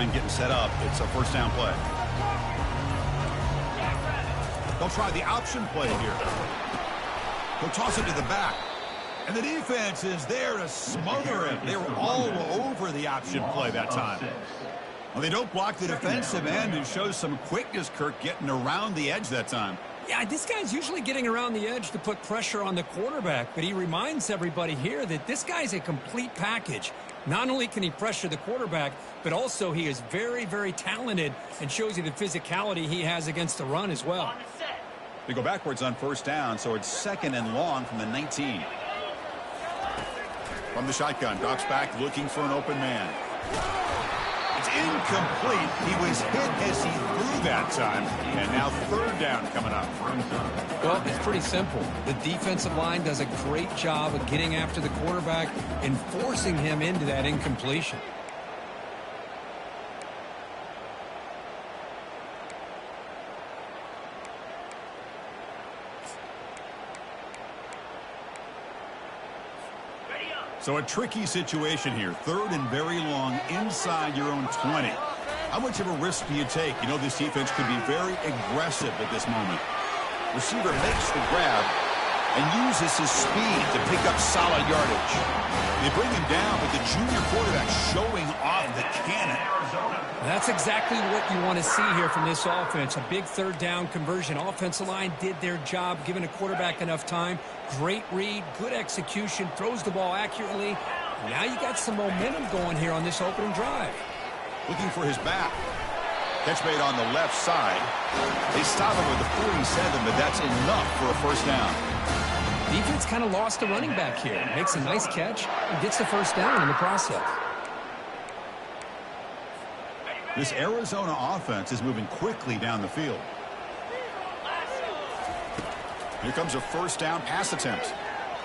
line getting set up. It's a first down play. They'll try the option play here. They'll toss it to the back. And the defense is there to smother it. They were all over the option play that time. Well, they don't block the defensive end and shows some quickness, Kirk, getting around the edge that time. Yeah, this guy's usually getting around the edge to put pressure on the quarterback, but he reminds everybody here that this guy's a complete package. Not only can he pressure the quarterback, but also he is very, very talented and shows you the physicality he has against the run as well. They go backwards on first down, so it's 2nd and long from the 19. From the shotgun, drops back looking for an open man. It's incomplete. He was hit as he threw that time. And now 3rd down coming up. Well, it's pretty simple. The defensive line does a great job of getting after the quarterback and forcing him into that incompletion. So a tricky situation here. 3rd and very long inside your own 20. How much of a risk do you take? You know this defense could be very aggressive at this moment. Receiver makes the grab and uses his speed to pick up solid yardage. They bring him down, but the junior quarterback showing off the cannon. That's exactly what you want to see here from this offense. A big 3rd down conversion. Offensive line did their job, giving a quarterback enough time. Great read, good execution, throws the ball accurately. Now you got some momentum going here on this opening drive. Looking for his back. Catch made on the left side. They stop him with the 47, but that's enough for a first down. Defense kind of lost the running back here. Makes a nice catch and gets the first down in the process. This Arizona offense is moving quickly down the field. Here comes a first down pass attempt.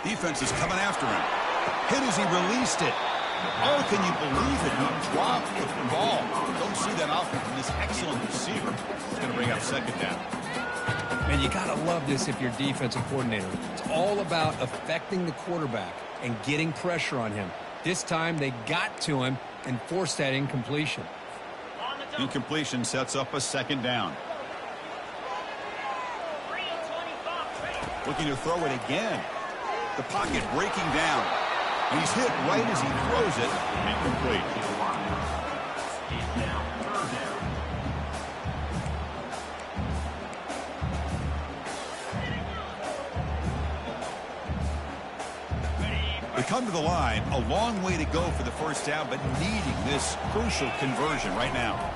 Defense is coming after him. Hit as he released it. Oh, can you believe it? He dropped the ball. Don't see that often from this excellent receiver. He's going to bring up 2nd down. And you got to love this if you're defensive coordinator. It's all about affecting the quarterback and getting pressure on him. This time they got to him and forced that incompletion. Incompletion sets up a 2nd down. Looking to throw it again. The pocket breaking down. And he's hit right as he throws it. Incomplete. They come to the line. A long way to go for the first down, but needing this crucial conversion right now.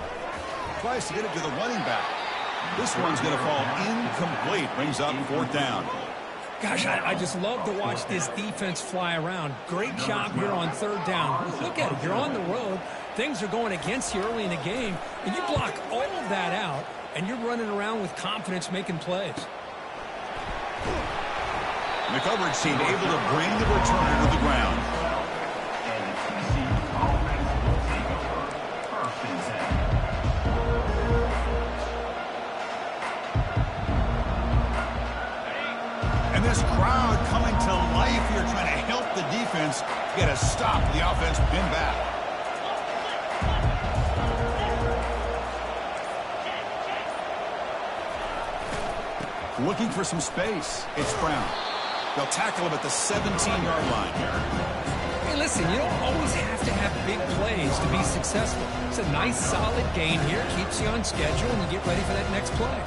Tries to get it to the running back. This one's going to fall incomplete. Brings up 4th down. Gosh, I just love to watch this defense fly around. Great job here on 3rd down. Look at it. You're on the road. Things are going against you early in the game, and you block all of that out, and you're running around with confidence making plays. The coverage team able to bring the returner to the ground. And this crowd coming to life here, trying to help the defense get a stop. The offense pin back. Looking for some space. It's Brown. They'll tackle him at the 17-yard line here. Hey, listen, you don't always have to have big plays to be successful. It's a nice, solid gain here. Keeps you on schedule, and you get ready for that next play.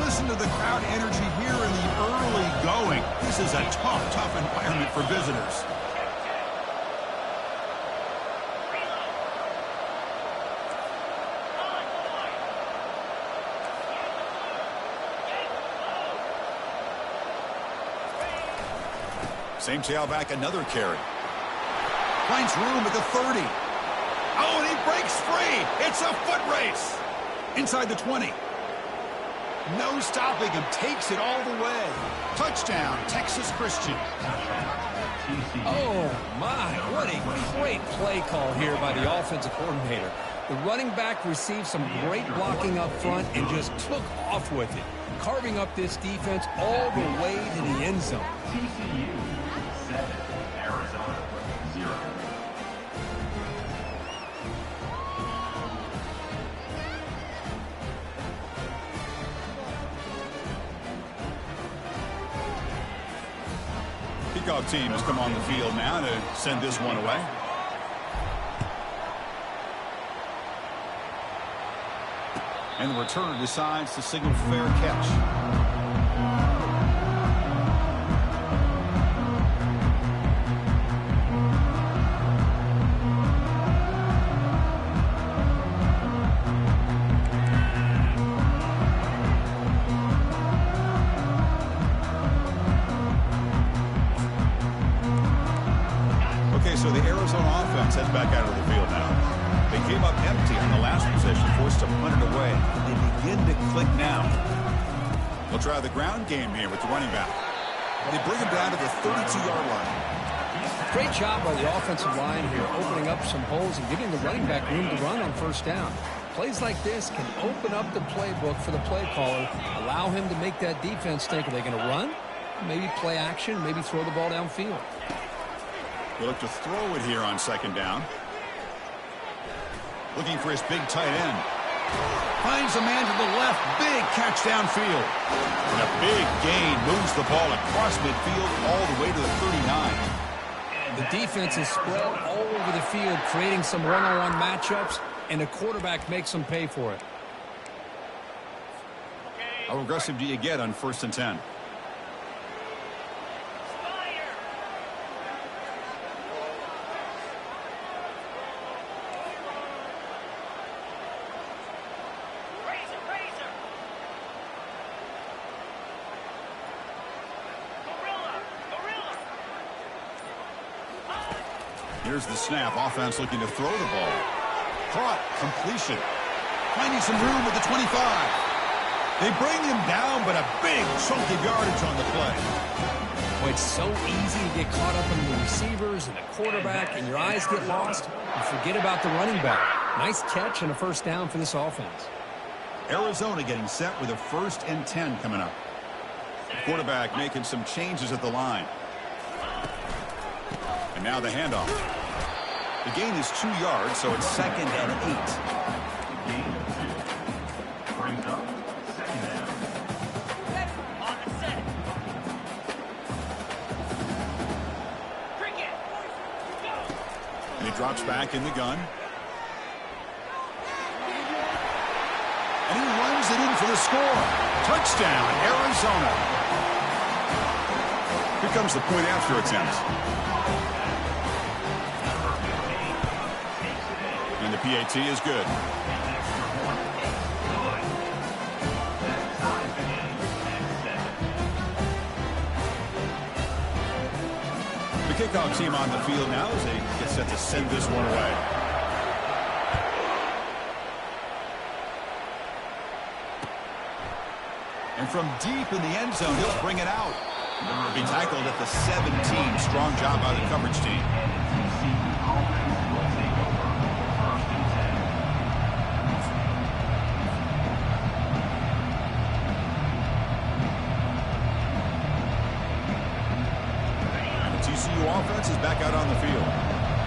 Listen to the crowd energy here in the early going. This is a tough environment for visitors. Same tailback, another carry. Finds room at the 30. Oh, and he breaks free. It's a foot race. Inside the 20. No stopping him. Takes it all the way. Touchdown, Texas Christian. Oh, my. What a great play call here by the offensive coordinator. The running back received some great blocking up front and just took off with it, carving up this defense all the way to the end zone. TCU 7, Arizona 0. Kickoff team has come on the field now to send this one away. And the returner decides to signal fair catch. Okay, so the Arizona offense heads back out of the field now. They came up empty on the last possession, forced to punt it away. They begin to click now. They'll try the ground game here with the running back. They bring him down to the 32-yard line. Great job by the offensive line here, opening up some holes and giving the running back room to run on first down. Plays like this can open up the playbook for the play caller, allow him to make that defense think, are they going to run? Maybe play action, maybe throw the ball downfield. He'll look to throw it here on second down. Looking for his big tight end. Finds a man to the left. Big catch downfield. And a big gain moves the ball across midfield all the way to the 39. The defense is spread all over the field, creating some one-on-one matchups, and the quarterback makes them pay for it. How aggressive do you get on 1st and 10? Here's the snap. Offense looking to throw the ball. Caught. Completion. Finding some room with the 25. They bring him down, but a big chunk of yardage on the play. Well, it's so easy to get caught up in the receivers and the quarterback, and your eyes get lost. You forget about the running back. Nice catch and a first down for this offense. Arizona getting set with a 1st and 10 coming up. The quarterback making some changes at the line. And now the handoff. The gain is 2 yards, so it's 2nd and 8. Gain of 2. Brings up 2nd down. And he drops back in the gun. And he runs it in for the score. Touchdown, Arizona. Here comes the point after attempt. And the PAT is good. The kickoff team on the field now as they get set to send this one away. And from deep in the end zone, he'll bring it out. He'll be tackled at the 17. Strong job by the coverage team. Offense is back out on the field.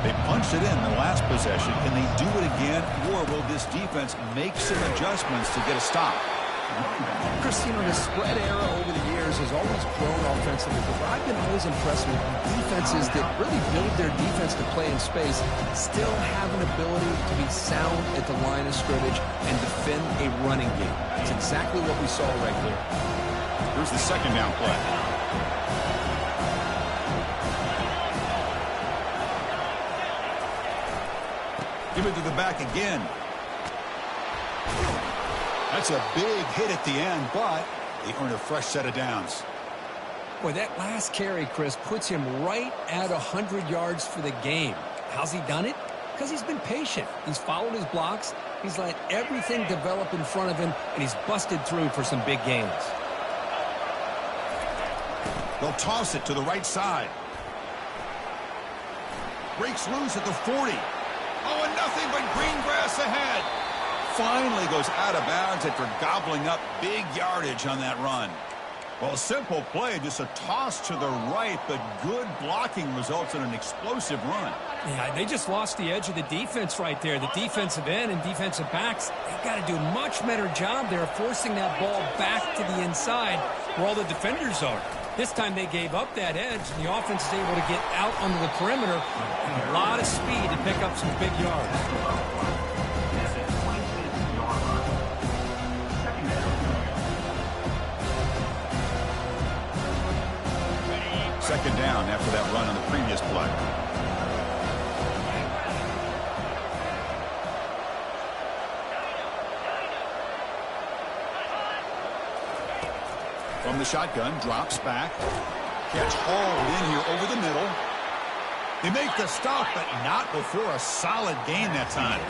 They punched it in the last possession. Can they do it again, or will this defense make some adjustments to get a stop? Chris, you know, the spread era over the years has always grown offensively, but I've been always impressed with defenses that really build their defense to play in space, still have an ability to be sound at the line of scrimmage and defend a running game. That's exactly what we saw right there. Here's the 2nd down play. Give it to the back again. That's a big hit at the end, but they earn a fresh set of downs. Boy, that last carry, Chris, puts him right at 100 yards for the game. How's he done it? Because he's been patient. He's followed his blocks. He's let everything develop in front of him, and he's busted through for some big gains. They'll toss it to the right side. Breaks loose at the 40. Oh, and nothing but green grass ahead. Finally goes out of bounds after gobbling up big yardage on that run. Well, simple play, just a toss to the right, but good blocking results in an explosive run. Yeah, they just lost the edge of the defense right there. The defensive end and defensive backs, they've got to do a much better job there forcing that ball back to the inside where all the defenders are. This time they gave up that edge, and the offense is able to get out onto the perimeter and a lot of speed to pick up some big yards. Second down after that run on the previous play. From the shotgun, drops back. Catch hauled in here over the middle. They make the stop, but not before a solid gain that time.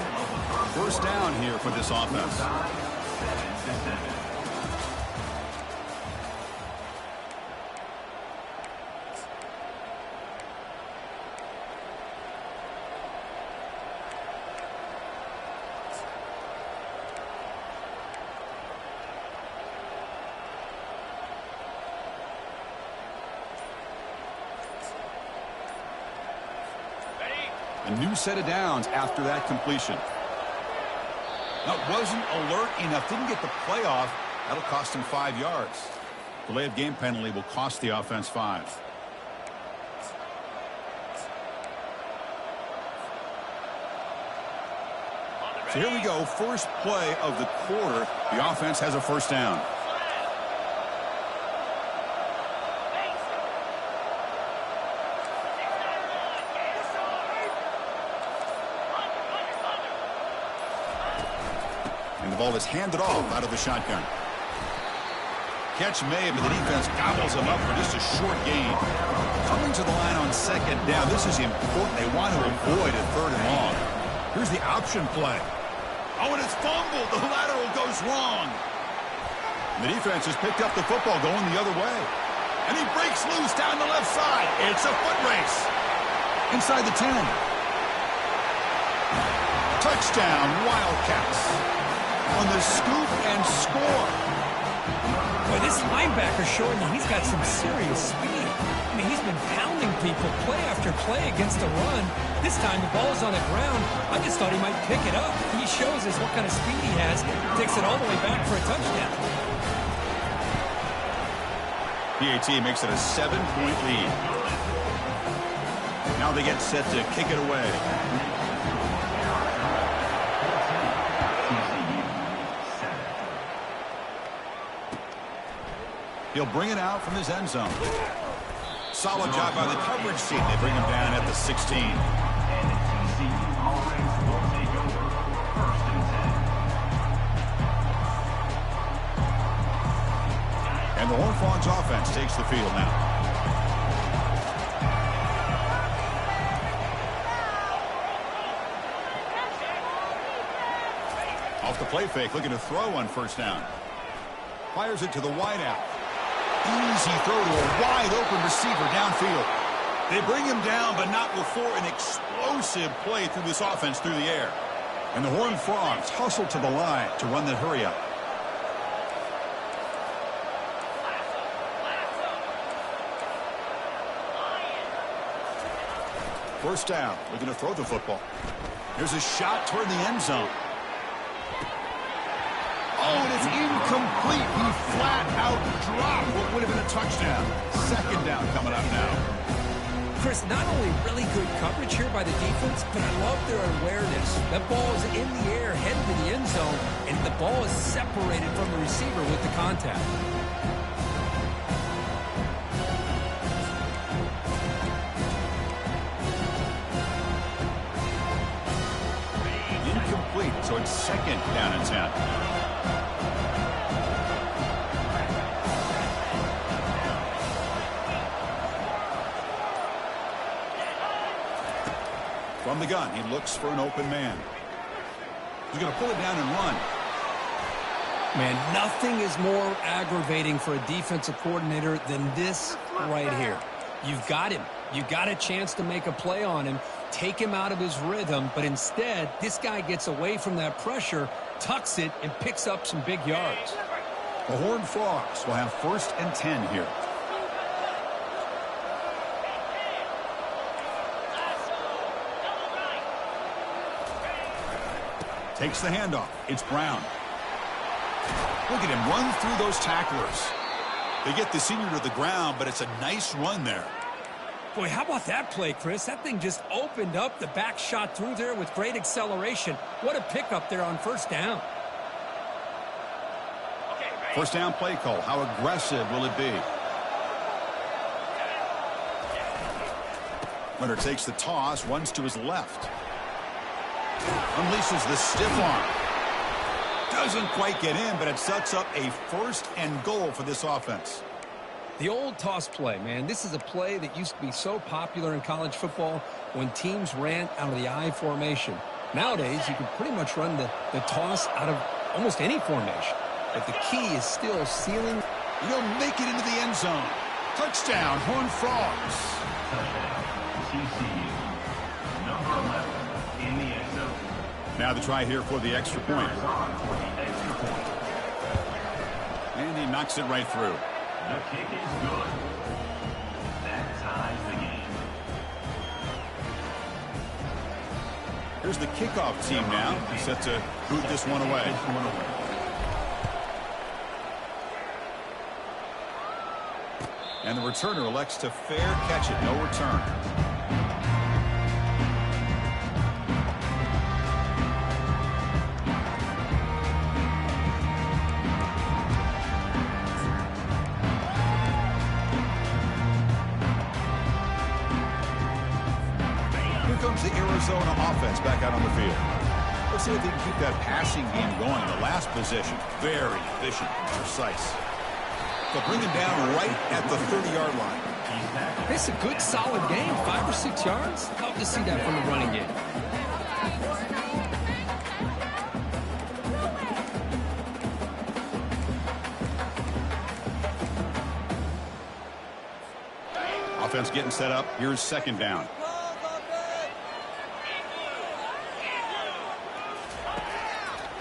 First down here for this offense. A new set of downs after that completion. Now, wasn't alert enough, didn't get the play off. That'll cost him 5 yards. Delay of game penalty will cost the offense 5. So here we go, first play of the quarter. The offense has a first down. And the ball is handed off out of the shotgun. Catch made, but the defense gobbles him up for just a short gain. Coming to the line on second down. This is important. They want to avoid a third and long. Here's the option play. Oh, and it's fumbled. The lateral goes wrong. The defense has picked up the football going the other way. And he breaks loose down the left side. It's a foot race. Inside the 10. Touchdown, Wildcats. On the scoop and score. Boy, this linebacker showing that he's got some serious speed. I mean, he's been pounding people play after play against the run. This time the ball's on the ground. I just thought he might pick it up. He shows us what kind of speed he has. Takes it all the way back for a touchdown. PAT makes it a 7-point lead. Now they get set to kick it away. He'll bring it out from his end zone. Solid job by the coverage team. They bring him down at the 16. And the Horned Frogs offense takes the field now. Off the play fake, looking to throw on first down. Fires it to the wideout. Easy throw to a wide-open receiver downfield. They bring him down, but not before an explosive play through this offense through the air. And the Horned Frogs hustle to the line to run that hurry-up. First down, looking to throw the football. Here's a shot toward the end zone. Oh, and it's incomplete. He flat out dropped what would have been a touchdown. Second down coming up now. Chris, not only really good coverage here by the defense, but I love their awareness. That ball is in the air, heading to the end zone, and the ball is separated from the receiver with the contact. Incomplete, so it's second down and 10. From the gun, he looks for an open man. He's going to pull it down and run. Man, nothing is more aggravating for a defensive coordinator than this right here. You've got him. You got a chance to make a play on him. take him out of his rhythm, but instead, this guy gets away from that pressure, tucks it, and picks up some big yards. The Horned Frogs will have 1st and 10 here. Takes the handoff. It's Brown. Look at him run through those tacklers. They get the senior to the ground, but it's a nice run there. Boy, how about that play, Chris? That thing just opened up. The back shot through there with great acceleration. What a pickup there on 1st down. First down play call. How aggressive will it be? Runner takes the toss, runs to his left. Unleashes the stiff arm. Doesn't quite get in, but it sets up a 1st and goal for this offense. The old toss play, man. This is a play that used to be so popular in college football when teams ran out of the I formation. Nowadays, you can pretty much run the toss out of almost any formation. But the key is still sealing. He'll make it into the end zone. Touchdown, Horned Frogs. TCU. Number 11 in the end zone. Now the try here for the extra point. And he knocks it right through. The kick is good. That ties the game. Here's the kickoff team now. Set to boot this one away. And the returner elects to fair catch it. No return. Here comes the Arizona offense back out on the field. Let's see if they can keep that passing game going. The last possession, very efficient and precise. They'll bring him down right at the 30-yard line. It's a good, solid game. 5 or 6 yards. Love to see that from the running game. Offense getting set up. Here's 2nd down.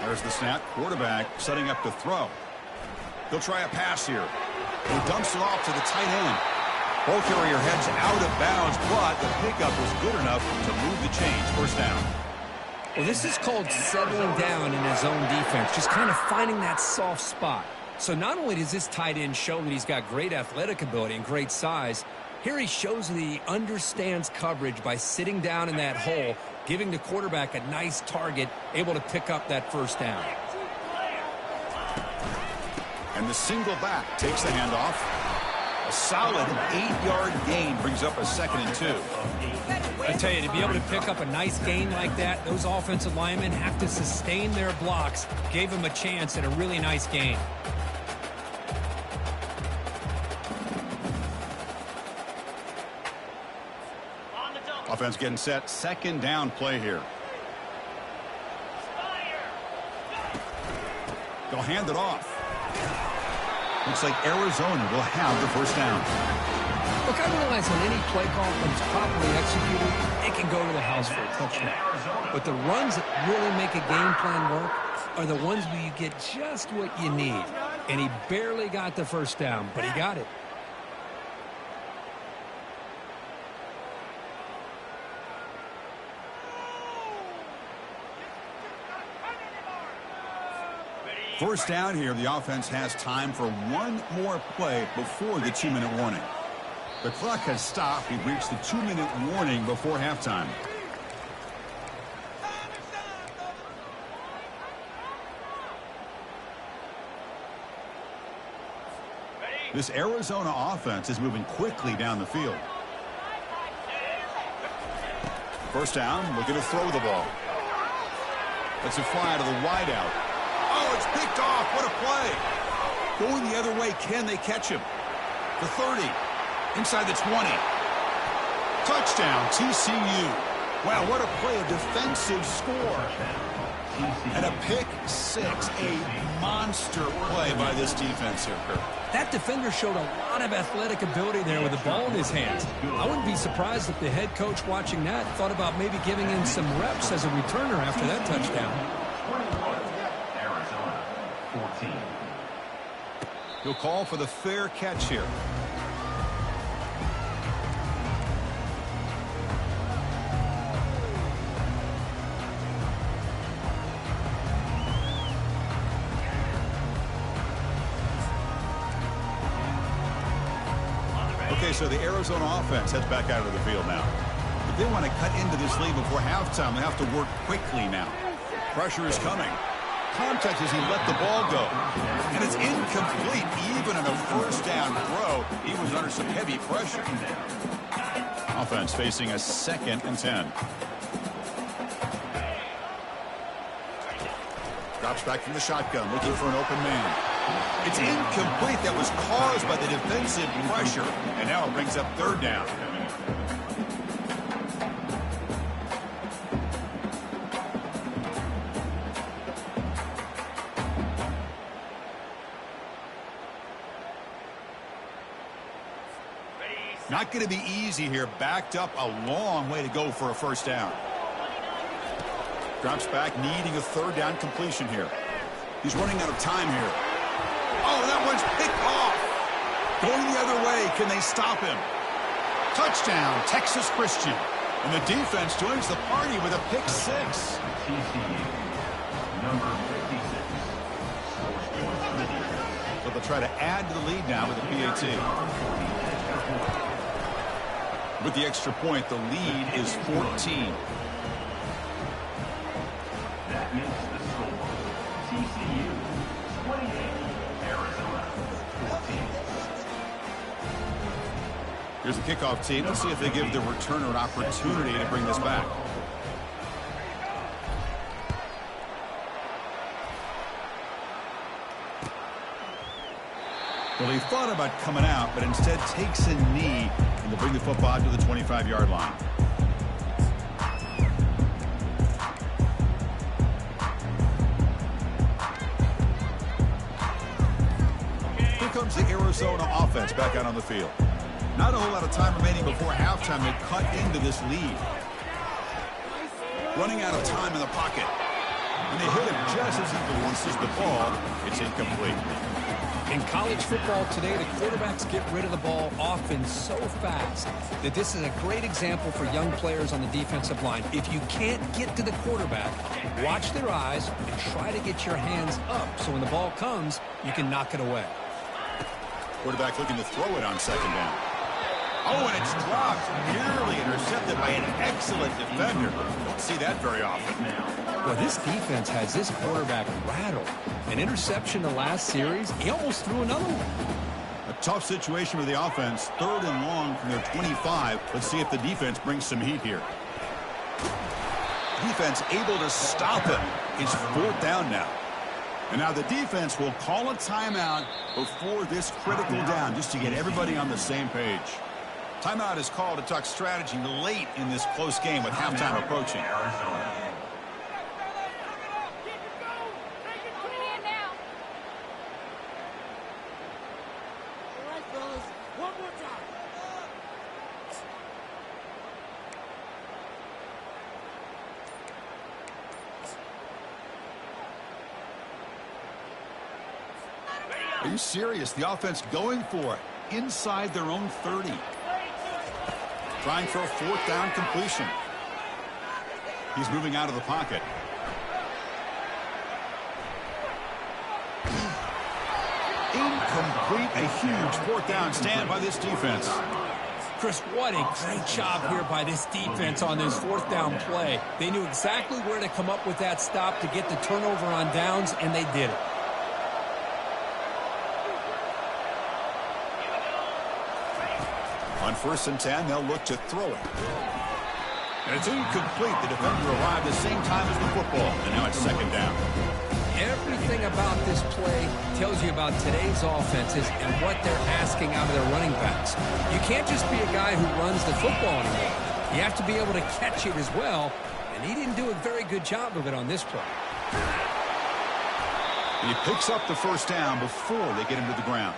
There's the snap. Quarterback setting up to throw. He'll try a pass here. He dumps it off to the tight end. Ball carrier heads out of bounds, but the pickup was good enough to move the chains. 1st down. Well, this is called settling down in his zone defense, just kind of finding that soft spot. So not only does this tight end show that he's got great athletic ability and great size, here he shows that he understands coverage by sitting down in that hole, giving the quarterback a nice target, able to pick up that 1st down. And the single back takes the handoff. A solid 8-yard gain brings up a 2nd and 2. I tell you, to be able to pick up a nice gain like that, those offensive linemen have to sustain their blocks. Gave him a chance at a really nice gain. Offense getting set. 2nd down play here. They'll hand it off. Looks like Arizona will have the 1st down. Look, I realize on any play call, when it's properly executed, it can go to the house for a touchdown. But the runs that really make a game plan work are the ones where you get just what you need. And he barely got the 1st down, but he got it. First down here, the offense has time for one more play before the 2-minute warning. The clock has stopped. We've reached the 2-minute warning before halftime. This Arizona offense is moving quickly down the field. First down, looking to throw the ball. Let's it fly to the wideout. Oh, it's picked off. What a play. Going the other way, can they catch him? The 30, inside the 20. Touchdown, TCU. Wow, what a play, a defensive score. And a pick six, a monster play by this defense here, Kurt. That defender showed a lot of athletic ability there with the ball in his hands. I wouldn't be surprised if the head coach watching that thought about maybe giving him some reps as a returner after that touchdown. 21, Arizona, 14. He'll call for the fair catch here. Okay, so the Arizona offense heads back out of the field now. If they want to cut into this lead before halftime, they have to work quickly now. Pressure is coming. Contact as he let the ball go. And it's incomplete. Even on a first down throw, he was under some heavy pressure. Offense facing a 2nd and 10. Drops back from the shotgun, looking for an open man. It's incomplete. That was caused by the defensive pressure. And now it brings up 3rd down. Not going to be easy here. Backed up a long way to go for a first down. Drops back, needing a 3rd down completion here. He's running out of time here. Oh, that one's picked off. Going the other way. Can they stop him? Touchdown, Texas Christian. And the defense joins the party with a pick 6. TCU, number 56. Scores points for the defense. So they'll try to add to the lead now with a PAT. With the extra point, the lead is 14. That makes the score TCU 28, Arizona 14. Here's the kickoff team. Let's see if they give the returner an opportunity to bring this back. Well, he thought about coming out, but instead takes a knee and to bring the football out to the 25-yard line. Here comes the Arizona offense back out on the field. Not a whole lot of time remaining before halftime to cut into this lead. Running out of time in the pocket. And they hit him just as he releases the ball. It's incomplete. In college football today, the quarterbacks get rid of the ball often so fast that this is a great example for young players on the defensive line. If you can't get to the quarterback, watch their eyes and try to get your hands up so when the ball comes, you can knock it away. Quarterback looking to throw it on 2nd down. Oh, and it's dropped. Nearly intercepted by an excellent defender. Don't see that very often. Well, this defense has this quarterback rattled. An interception the last series, he almost threw another one. A tough situation for the offense. 3rd and long from their 25. Let's see if the defense brings some heat here. Defense able to stop him. It's 4th down now. And now the defense will call a timeout before this critical down just to get everybody on the same page. Timeout is called to talk strategy late in this close game with halftime approaching. Arizona. Are you serious? The offense going for it inside their own 30. Trying for a 4th down completion. He's moving out of the pocket. Incomplete. A huge 4th down stand by this defense. Chris, what a great job here by this defense on this 4th down play. They knew exactly where to come up with that stop to get the turnover on downs, and they did it. On 1st and 10, they'll look to throw it. And it's incomplete. The defender arrived the same time as the football. And now it's 2nd down. Everything about this play tells you about today's offenses and what they're asking out of their running backs. You can't just be a guy who runs the football anymore. You have to be able to catch it as well. And he didn't do a very good job of it on this play. He picks up the first down before they get him to the ground.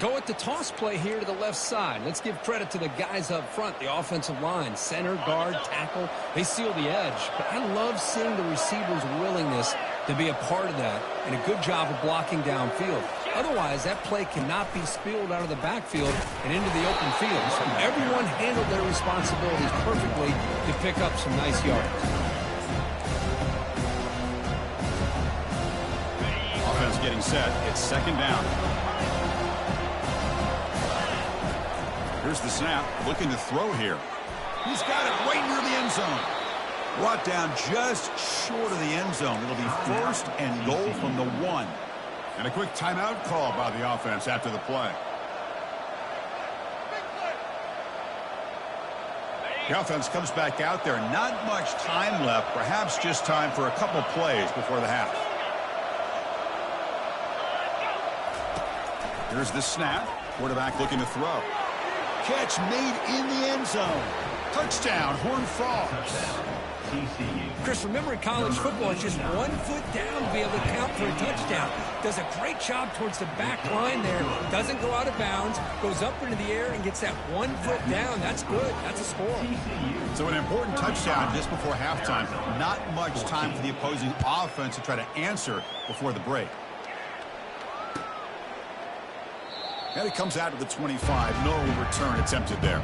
Go with the toss play here to the left side. Let's give credit to the guys up front, the offensive line, center, guard, tackle. They seal the edge. But I love seeing the receiver's willingness to be a part of that and a good job of blocking downfield. Otherwise, that play cannot be spilled out of the backfield and into the open field. So everyone handled their responsibilities perfectly to pick up some nice yards. Offense getting set. It's second down. Here's the snap. Looking to throw here. He's got it right near the end zone. Brought down just short of the end zone. It'll be first and goal from the 1. And a quick timeout call by the offense after the play. The offense comes back out there. Not much time left. Perhaps just time for a couple plays before the half. Here's the snap. Quarterback looking to throw. Catch made in the end zone. Touchdown, Horned Frogs. Chris, remember in college football, it's just 1 foot down to be able to count for a touchdown. Does a great job towards the back line there. Doesn't go out of bounds. Goes up into the air and gets that 1 foot down. That's good. That's a score. So an important touchdown just before halftime. Not much time for the opposing offense to try to answer before the break. And it comes out to the 25. No return attempted there.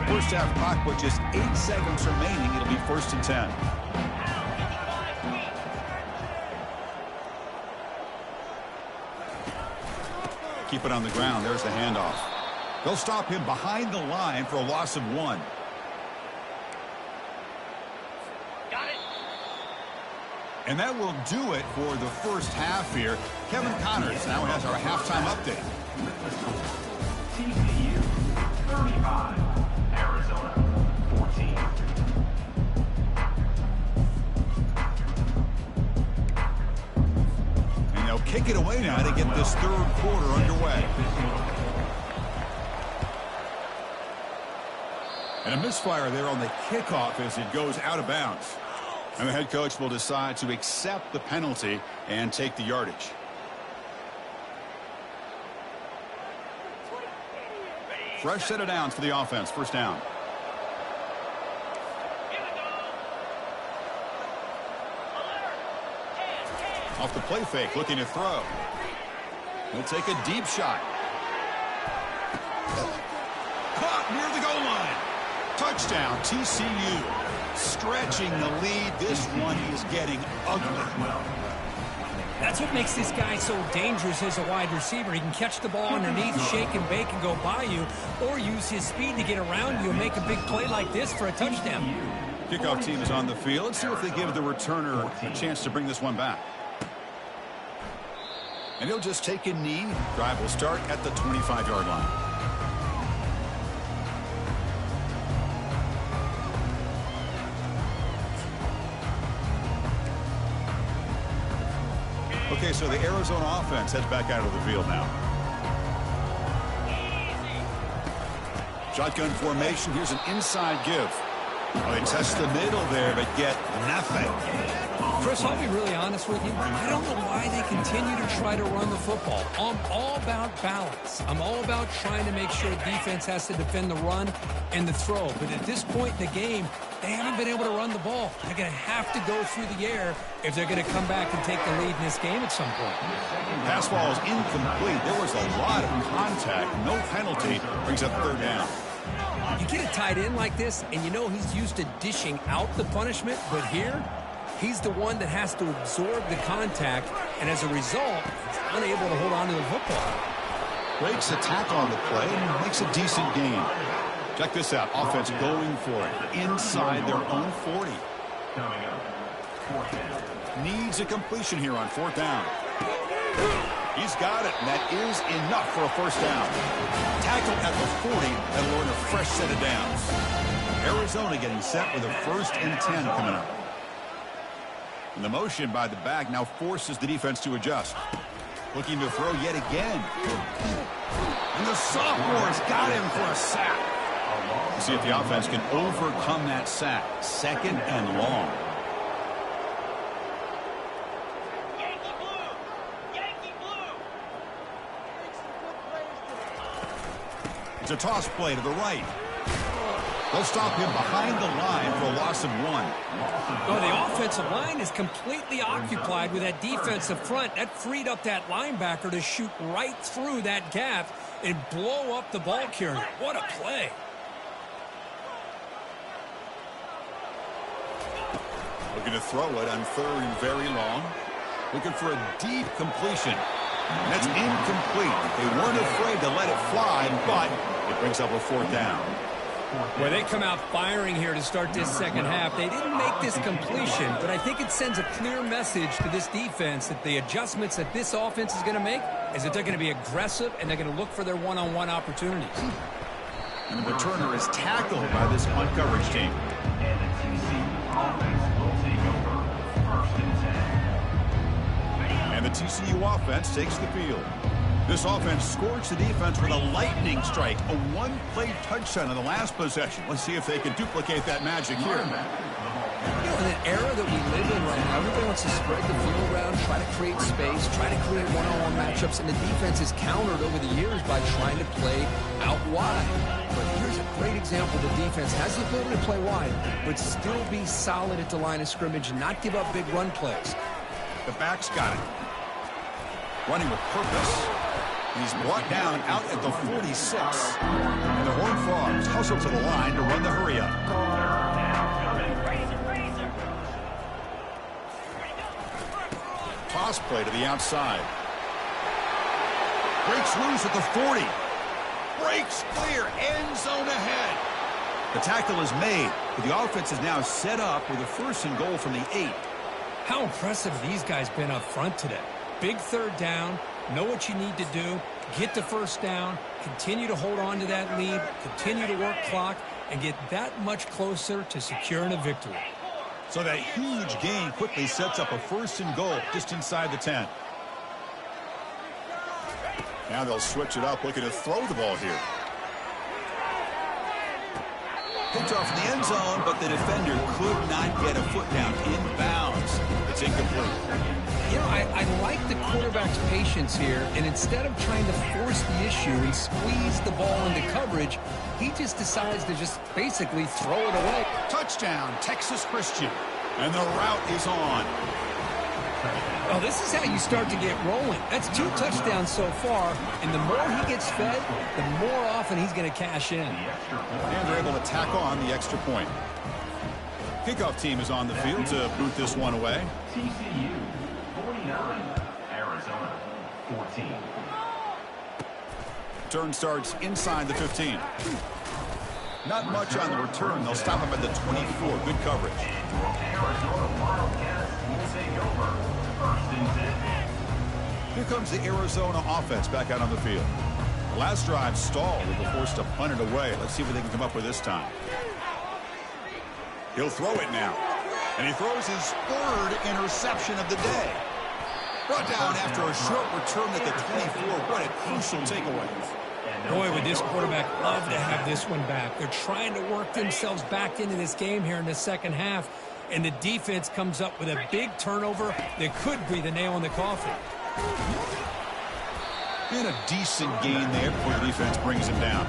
First half clock with just 8 seconds remaining. It'll be first and 10. Keep it on the ground. There's the handoff. They'll stop him behind the line for a loss of 1. Got it. And that will do it for the first half here. Kevin Connors now has our halftime update. TCU 35, Arizona 14. And they'll kick it away now to get this third quarter underway. And a misfire there on the kickoff as it goes out of bounds. And the head coach will decide to accept the penalty and take the yardage. Fresh set of downs for the offense. First down. Off the play fake, looking to throw. He'll take a deep shot. Caught near the goal line. Touchdown, TCU. Stretching the lead. This one is getting ugly. That's what makes this guy so dangerous as a wide receiver. He can catch the ball underneath, shake and bake and go by you, or use his speed to get around you and make a big play like this for a touchdown. Kickoff team is on the field. Let's see if they give the returner a chance to bring this one back. And he'll just take a knee. Drive will start at the 25-yard line. Okay, so the Arizona offense heads back out of the field now. Shotgun formation. Here's an inside give. Oh, they test the middle there, but get nothing. Chris, I'll be really honest with you. I don't know why they continue to try to run the football. I'm all about balance. I'm all about trying to make sure defense has to defend the run and the throw. But at this point in the game, they haven't been able to run the ball. They're going to have to go through the air if they're going to come back and take the lead in this game at some point. Pass ball is incomplete. There was a lot of contact. No penalty. Brings up third down. You get a tight end like this, and you know he's used to dishing out the punishment, but here, he's the one that has to absorb the contact, and as a result, he's unable to hold on to the football. Breaks a tackle on the play and makes a decent gain. Check this out. Offense going for it inside their own 40. Coming up, fourth down. Needs a completion here on fourth down. He's got it, and that is enough for a first down. Tackle at the 40, that'll earn a fresh set of downs. Arizona getting set with a first and 10 coming up. And the motion by the back now forces the defense to adjust. Looking to throw yet again. And the sophomore's got him for a sack. We'll see if the offense can overcome that sack. 2nd and long. It's a toss play to the right. They'll stop him behind the line for a loss of 1. Oh, the offensive line is completely occupied with that defensive front. That freed up that linebacker to shoot right through that gap and blow up the ball carrier. What a play. Looking to throw it on 3rd and very long. Looking for a deep completion. And that's incomplete. They weren't afraid to let it fly, but it brings up a 4th down. Well, they come out firing here to start this second half. They didn't make this completion, but I think it sends a clear message to this defense that the adjustments that this offense is going to make is that they're going to be aggressive and they're going to look for their one-on-one opportunities. And the returner is tackled by this punt coverage team. And the TCU offense will take over 1st and 10. And the TCU offense takes the field. This offense scorched the defense with a lightning strike, a one-play touchdown in the last possession. Let's see if they can duplicate that magic here. You know, in an era that we live in right now, everybody wants to spread the field around, try to create space, try to create one-on-one matchups, and the defense is countered over the years by trying to play out wide. But here's a great example. The defense has the ability to play wide, but still be solid at the line of scrimmage, not give up big run plays. The back's got it. Running with purpose. He's brought down out at the 46. And the Horned Frogs hustle to the line to run the hurry-up. Toss play to the outside. Breaks loose at the 40. Breaks clear. End zone ahead. The tackle is made, but the offense is now set up with a 1st and goal from the 8. How impressive have these guys been up front today? Big 3rd down. Know what you need to do. Get the 1st down. Continue to hold on to that lead. Continue to work clock and get that much closer to securing a victory. So that huge gain quickly sets up a 1st and goal just inside the 10. Now they'll switch it up, looking to throw the ball here. Picked off in the end zone, but the defender could not get a foot down inbounds. It's incomplete. You know, I like the quarterback's patience here, and instead of trying to force the issue and squeeze the ball into coverage, he just decides to just basically throw it away. Touchdown, Texas Christian. And the route is on. Well, this is how you start to get rolling. That's 2 touchdowns so far, and the more he gets fed, the more often he's going to cash in. And they're able to tack on the extra point. Kickoff team is on the field to boot this one away. TCU 49, Arizona 14. Turn starts inside the 15. Not much on the return. They'll stop him at the 24. Good coverage. Arizona Wildcats will take over 1st and 10. Here comes the Arizona offense back out on the field. The last drive stalled. They were forced to punt it away. Let's see what they can come up with this time. He'll throw it now. And he throws his 3rd interception of the day. Brought down after a short return at the 24. What a crucial takeaway. Boy, would this quarterback love to have this one back. They're trying to work themselves back into this game here in the second half, and the defense comes up with a big turnover that could be the nail in the coffin. And a decent gain there before the defense brings him down.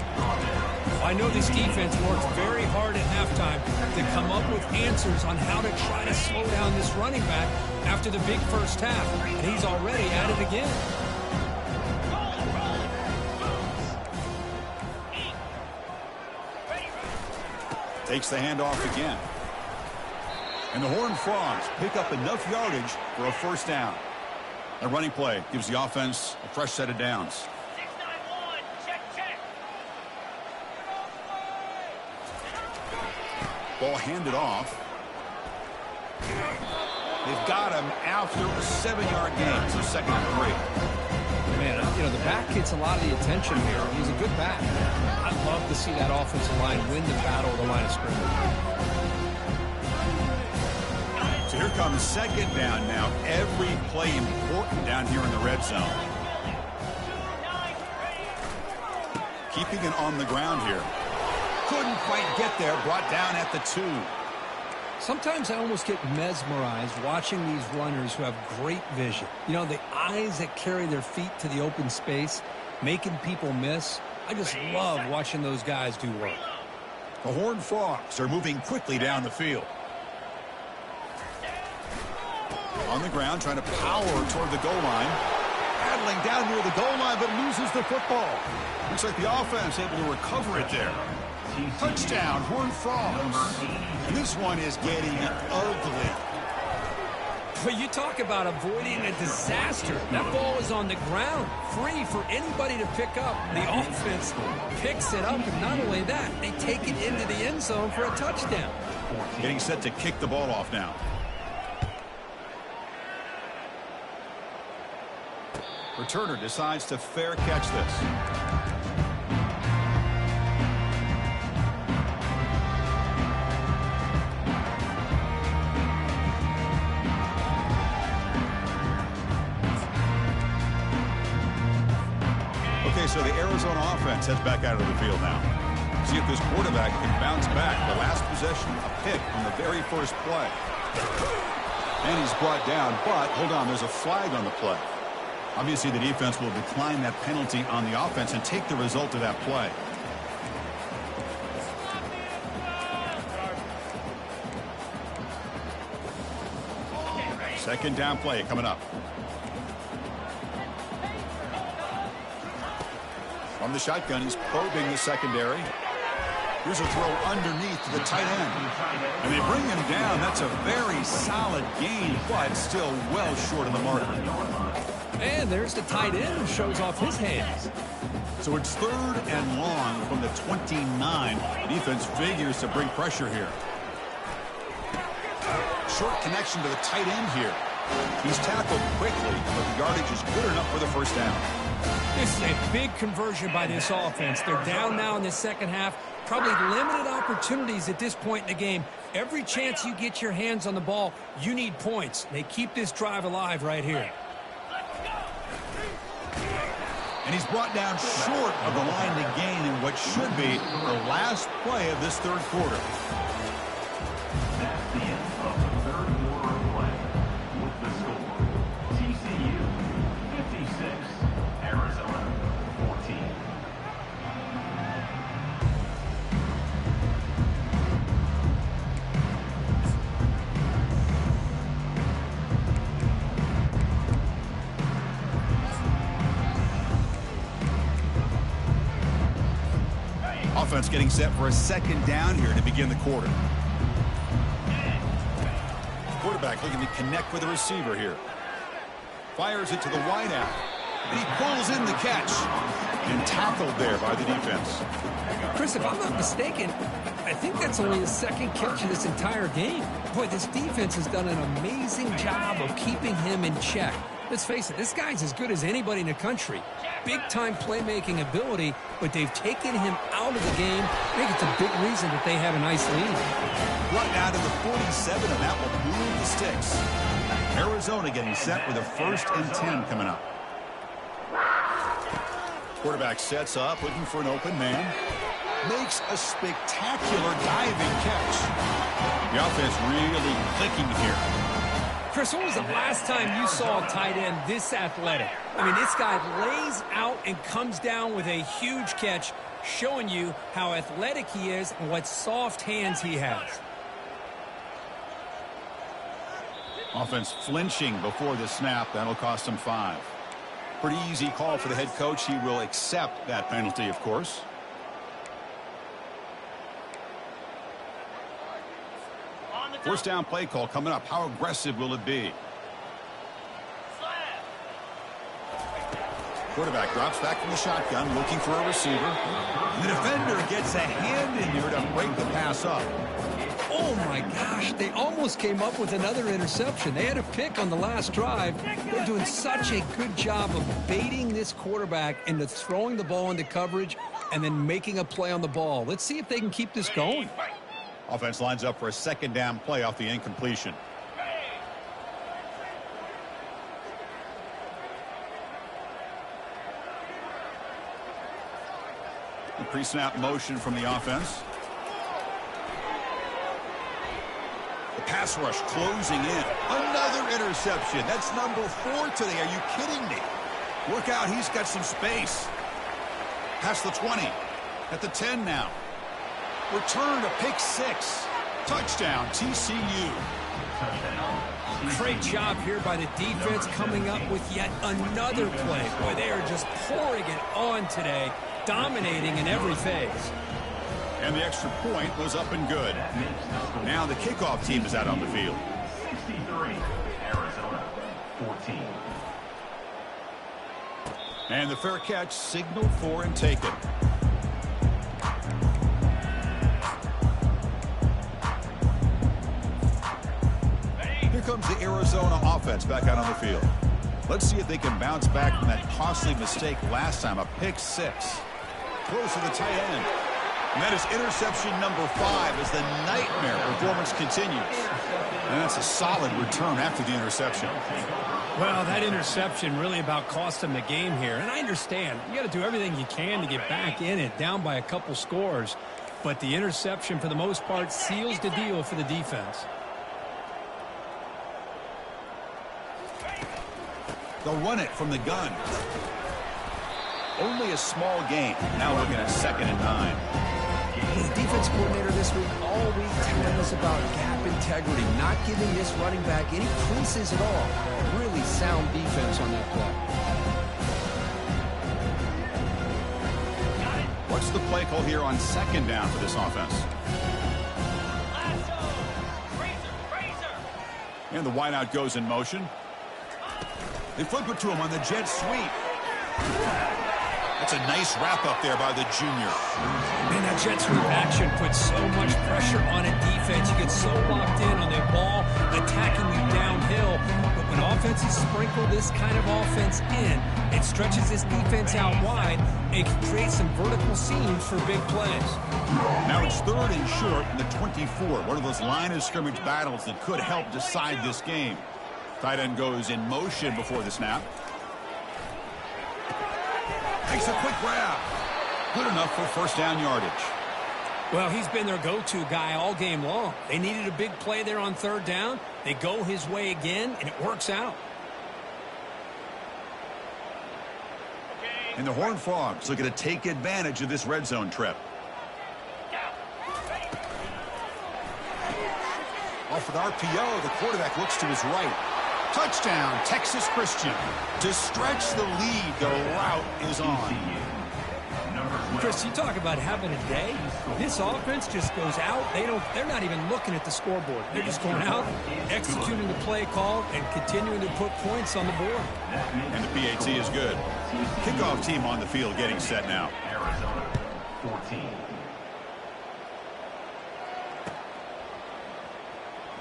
I know this defense worked very hard at halftime to come up with answers on how to try to slow down this running back after the big 1st half, and he's already at it again. Takes the handoff again. And the Horned Frogs pick up enough yardage for a 1st down. A running play gives the offense a fresh set of downs. 691, check. Ball handed off. They've got him after a 7-yard gain, so 2nd and 3. Man, you know, the back gets a lot of the attention here. He's a good back. I'd love to see that offensive line win the battle of the line of scrimmage. So here comes second down now. Every play important down here in the red zone. Keeping it on the ground here. Couldn't quite get there. Brought down at the 2. Sometimes I almost get mesmerized watching these runners who have great vision. You know, the eyes that carry their feet to the open space, making people miss. I just love watching those guys do work. The Horned Frogs are moving quickly down the field. On the ground, trying to power toward the goal line. Paddling down near the goal line, but loses the football. Looks like the offense able to recover it there. Touchdown, Horned Frogs. And this one is getting ugly. But you talk about avoiding a disaster. That ball is on the ground, free for anybody to pick up. The offense picks it up, and not only that, they take it into the end zone for a touchdown. Getting set to kick the ball off now. Returner decides to fair catch this. Okay, so the Arizona offense heads back out of the field now. See if this quarterback can bounce back. The last possession, a pick on the very first play. And he's brought down, but hold on, there's a flag on the play. Obviously, the defense will decline that penalty on the offense and take the result of that play. Second down play coming up. From the shotgun, he's probing the secondary. Here's a throw underneath to the tight end. And they bring him down. That's a very solid gain, but still well short of the mark. And there's the tight end who shows off his hands. So it's 3rd and long from the 29. The defense figures to bring pressure here. Short connection to the tight end here. He's tackled quickly, but the yardage is good enough for the first down. This is a big conversion by this offense. They're down now in the second half. Probably limited opportunities at this point in the game. Every chance you get your hands on the ball, you need points. They keep this drive alive right here. And he's brought down short of the line to gain in what should be the last play of this third quarter. That's the end of the third quarter of play. With the score, TCU 56, Arizona 14. Offense getting set for a second down here to begin the quarter. Quarterback looking to connect with the receiver here. Fires it to the wideout. And he pulls in the catch. And tackled there by the defense. Chris, if I'm not mistaken, I think that's only his second catch of this entire game. Boy, this defense has done an amazing job of keeping him in check. Let's face it, this guy's as good as anybody in the country. Big-time playmaking ability, but they've taken him out of the game. I think it's a big reason that they have a nice lead. Brought down to the 47, and that will move the sticks. Arizona getting set with a 1st and 10 coming up. Quarterback sets up, looking for an open man. Makes a spectacular diving catch. The offense really clicking here. Chris, when was the last time you saw a tight end this athletic? I mean, this guy lays out and comes down with a huge catch, showing you how athletic he is and what soft hands he has. Offense flinching before the snap. That'll cost him 5. Pretty easy call for the head coach. He will accept that penalty, of course. First down play call coming up. How aggressive will it be? Quarterback drops back from the shotgun, looking for a receiver. And the defender gets a hand in here to break the pass up. Oh, my gosh. They almost came up with another interception. They had a pick on the last drive. They're doing such a good job of baiting this quarterback into throwing the ball into coverage and then making a play on the ball. Let's see if they can keep this going. Offense lines up for a second down play off the incompletion. pre-snap motion from the offense. The pass rush closing in. Another interception. That's number 4 today. Are you kidding me? Look out. He's got some space. Past the 20. At the 10 now. Return to pick 6. Touchdown, TCU. Great job here by the defense coming up with yet another play. Boy, they are just pouring it on today, dominating in every phase. And the extra point was up and good. Now the kickoff team is out on the field. 63, Arizona, 14. And the fair catch signaled for and taken. Here comes the Arizona offense back out on the field. Let's see if they can bounce back from that costly mistake last time, a pick 6. Close to the tight end. And that is interception number 5 as the nightmare performance continues. And that's a solid return after the interception. Well, that interception really about cost them the game here. And I understand. You got to do everything you can to get back in it, down by a couple scores. But the interception, for the most part, seals the deal for the defense. They'll run it from the gun. Only a small gain. Now looking at 2nd and 9. The defense coordinator this week all week telling us about gap integrity, not giving this running back any creases at all. Really sound defense on that play. What's the play call here on 2nd down for this offense? Lasso. Razor. And the wideout goes in motion. They flip it to him on the jet sweep. That's a nice wrap up there by the junior. Man, that jet sweep action puts so much pressure on a defense. You get so locked in on their ball, attacking you downhill. But when offenses sprinkle this kind of offense in, it stretches this defense out wide and can create some vertical seams for big plays. Now it's 3rd and short in the 24. One of those line of scrimmage battles that could help decide this game. Tight end goes in motion before the snap. Takes a quick grab. Good enough for 1st down yardage. Well, he's been their go-to guy all game long. They needed a big play there on 3rd down. They go his way again, and it works out. And the Horned Frogs looking to take advantage of this red zone trip. Off with RPO, the quarterback looks to his right. Touchdown, Texas Christian. To stretch the lead, the route is on. Chris, you talk about having a day. This offense just goes out. They're not even looking at the scoreboard. They're just going out, executing the play call, and continuing to put points on the board. And the PAT is good. Kickoff team on the field getting set now. Arizona, 14.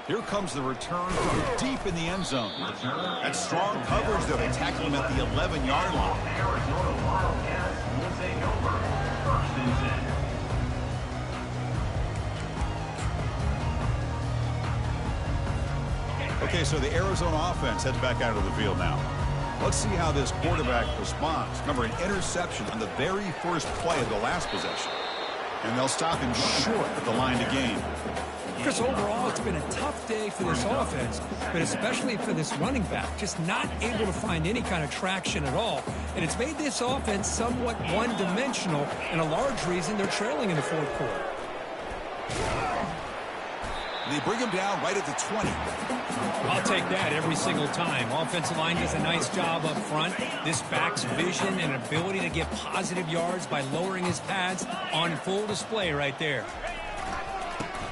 Here comes the return from deep in the end zone. That's strong coverage, though. They tackle him at the 11-yard line. Arizona Wildcats will take over. 1st and 10. Okay, so the Arizona offense heads back out of the field now. Let's see how this quarterback responds. Remember, an interception on the very first play of the last possession. And they'll stop him short at the line to gain. Chris, overall, it's been a tough day for this offense, but especially for this running back, just not able to find any kind of traction at all. And it's made this offense somewhat one-dimensional, and a large reason they're trailing in the 4th quarter. They bring him down right at the 20. I'll take that every single time. Offensive line does a nice job up front. This back's vision and ability to get positive yards by lowering his pads on full display right there.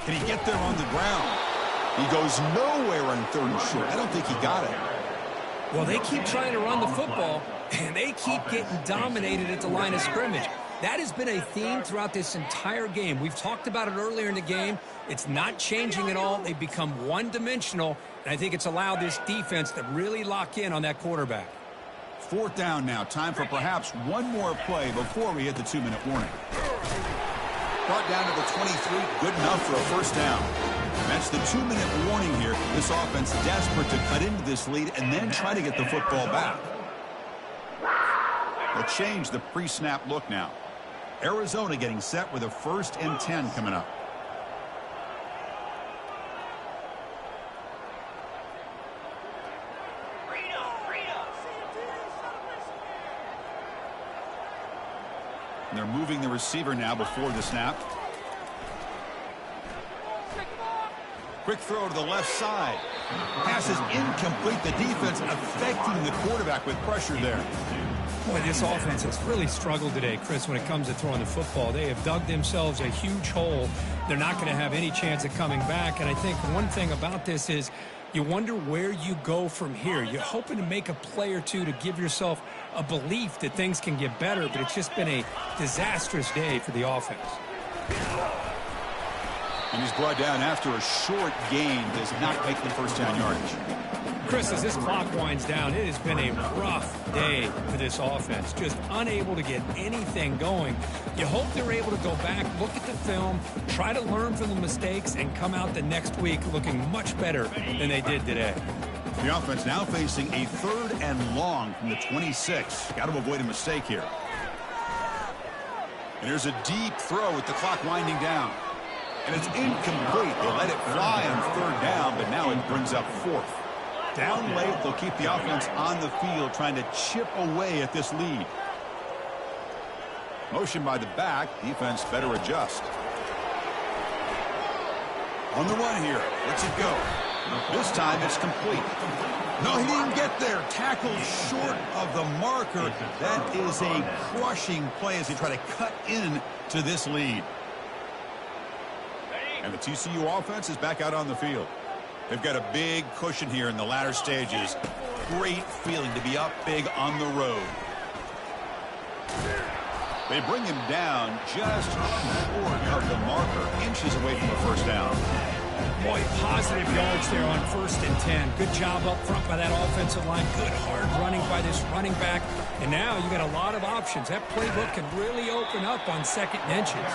Can he get there on the ground? He goes nowhere on 3rd and short. I don't think he got it. Well, they keep trying to run the football, and they keep getting dominated at the line of scrimmage. That has been a theme throughout this entire game. We've talked about it earlier in the game. It's not changing at all. They've become one-dimensional, and I think it's allowed this defense to really lock in on that quarterback. 4th down now. Time for perhaps one more play before we hit the 2-minute warning. Brought down to the 23. Good enough for a 1st down. That's the 2-minute warning here. This offense desperate to cut into this lead and then try to get the football back. They'll change the pre-snap look now. Arizona getting set with a 1st and 10 coming up. And they're moving the receiver now before the snap. Quick throw to the left side. Pass is incomplete. The defense affecting the quarterback with pressure there. Boy, this offense has really struggled today, Chris, when it comes to throwing the football. They have dug themselves a huge hole. They're not going to have any chance of coming back. And I think one thing about this is you wonder where you go from here. You're hoping to make a play or two to give yourself a belief that things can get better, but it's just been a disastrous day for the offense. And he's brought down after a short gain. Does not make the first down yardage. Chris, as this clock winds down, it has been a rough day for this offense. Just unable to get anything going. You hope they're able to go back, look at the film, try to learn from the mistakes, and come out the next week looking much better than they did today. The offense now facing a 3rd and long from the 26. Got to avoid a mistake here. And there's a deep throw with the clock winding down. And it's incomplete. They let it fly on 3rd down, but now it brings up 4th. Down late, they'll keep the offense on the field trying to chip away at this lead. Motion by the back. Defense better adjust. On the run here. Lets it go. This time it's complete. No, he didn't get there. Tackled short of the marker. That is a crushing play as they try to cut in to this lead. And the TCU offense is back out on the field. They've got a big cushion here in the latter stages. Great feeling to be up big on the road. They bring him down just short of the marker, inches away from the first down. Boy, positive yards there on 1st and 10. Good job up front by that offensive line. Good hard running by this running back. And now you got a lot of options. That playbook can really open up on 2nd and inches.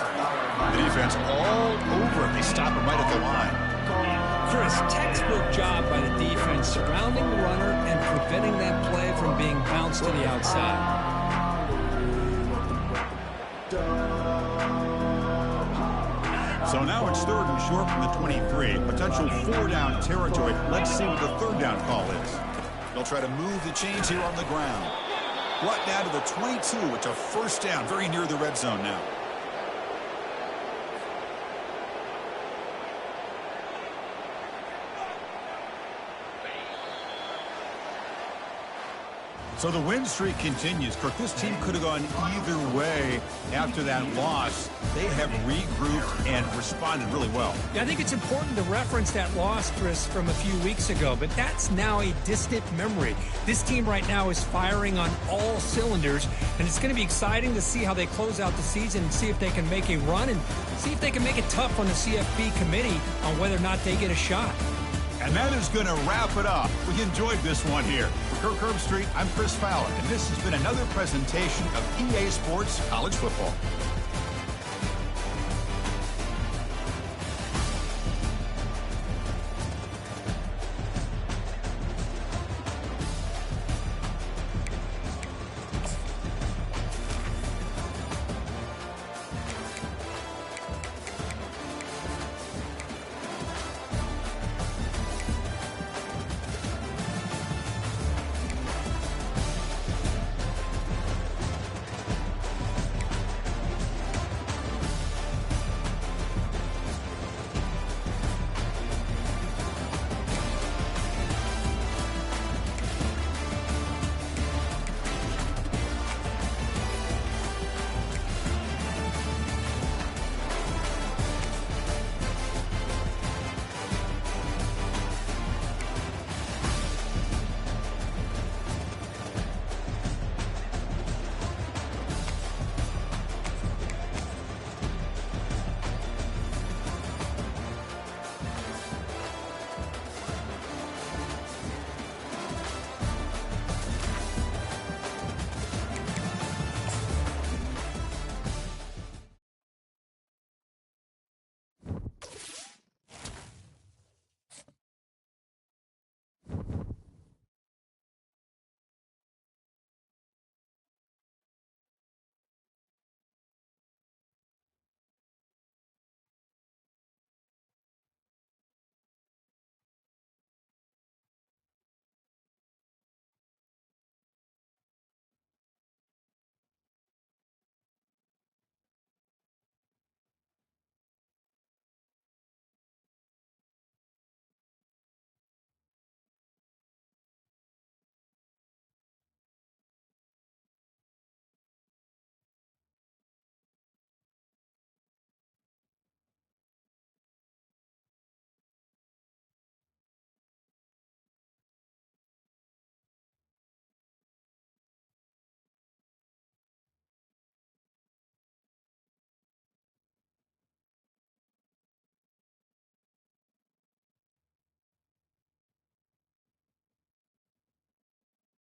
The defense all over it. They stop him right at the line. Chris, textbook job by the defense surrounding the runner and preventing that play from being bounced to the outside. So now it's 3rd and short from the 23. Potential 4-down territory. Let's see what the 3rd down call is. They'll try to move the chains here on the ground. Brought down to the 22. It's a 1st down, very near the red zone now. So the win streak continues. Kirk, this team could have gone either way after that loss. They have regrouped and responded really well. Yeah, I think it's important to reference that loss, Chris, from a few weeks ago, but that's now a distant memory. This team right now is firing on all cylinders, and it's going to be exciting to see how they close out the season and see if they can make a run and see if they can make it tough on the CFB committee on whether or not they get a shot. And that is going to wrap it up. We enjoyed this one here. For Kirk Herbstreit, I'm Chris Fowler, and this has been another presentation of EA Sports College Football.